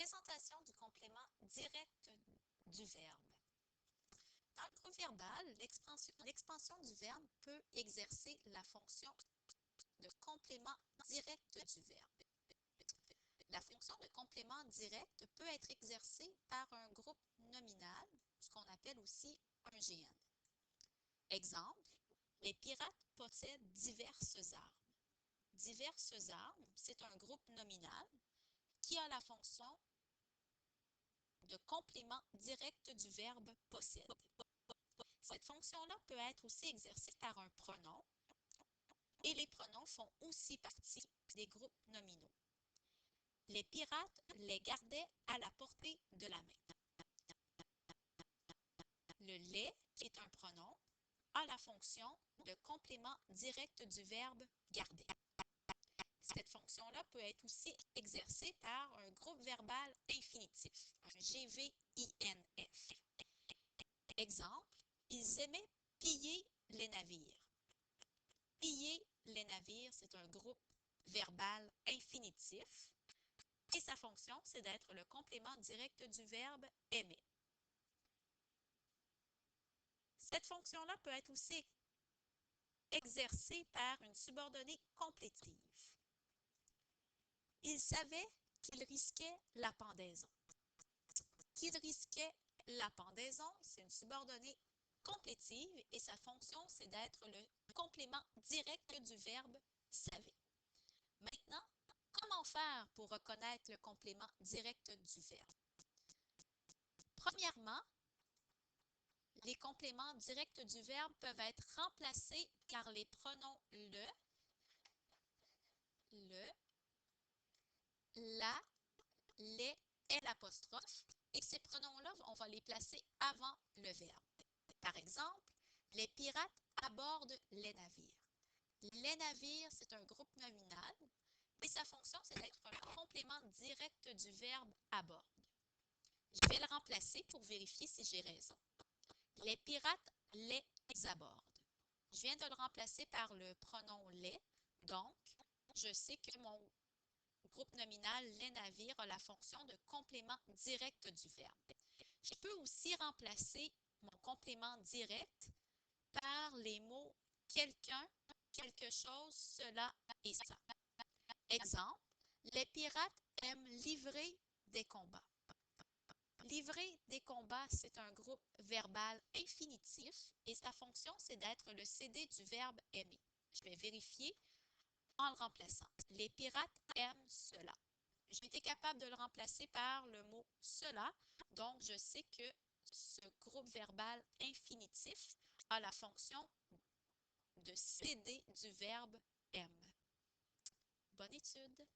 Présentation du complément direct du verbe. Dans le groupe verbal, l'expansion du verbe peut exercer la fonction de complément direct du verbe. La fonction de complément direct peut être exercée par un groupe nominal, ce qu'on appelle aussi un GN. Exemple, les pirates possèdent diverses armes. Diverses armes, c'est un groupe nominal qui a la fonction de complément direct du verbe possède. Cette fonction-là peut être aussi exercée par un pronom et les pronoms font aussi partie des groupes nominaux. Les pirates les gardaient à la portée de la main. Le les, qui est un pronom, a la fonction de complément direct du verbe garder. Cette fonction-là peut être aussi exercée par un groupe verbal infinitif, un GVINF. Exemple, ils aimaient piller les navires. Piller les navires, c'est un groupe verbal infinitif et sa fonction, c'est d'être le complément direct du verbe aimer. Cette fonction-là peut être aussi exercée par une subordonnée complétive. Il savait qu'il risquait la pendaison. Qu'il risquait la pendaison, c'est une subordonnée complétive et sa fonction, c'est d'être le complément direct du verbe savait. Maintenant, comment faire pour reconnaître le complément direct du verbe? Premièrement, les compléments directs du verbe peuvent être remplacés par les pronoms le, la, les et l'apostrophe. Et ces pronoms-là, on va les placer avant le verbe. Par exemple, les pirates abordent les navires. Les navires, c'est un groupe nominal et sa fonction, c'est d'être un complément direct du verbe aborde. Je vais le remplacer pour vérifier si j'ai raison. Les pirates les abordent. Je viens de le remplacer par le pronom les, donc je sais que mon groupe nominal les navires a la fonction de complément direct du verbe. Je peux aussi remplacer mon complément direct par les mots quelqu'un, quelque chose, cela et ça. Exemple, les pirates aiment livrer des combats. Livrer des combats, c'est un groupe verbal infinitif et sa fonction, c'est d'être le CD du verbe aimer. Je vais vérifier en le remplaçant. Les pirates aiment cela. J'ai été capable de le remplacer par le mot cela, donc je sais que ce groupe verbal infinitif a la fonction de CD du verbe aime. Bonne étude!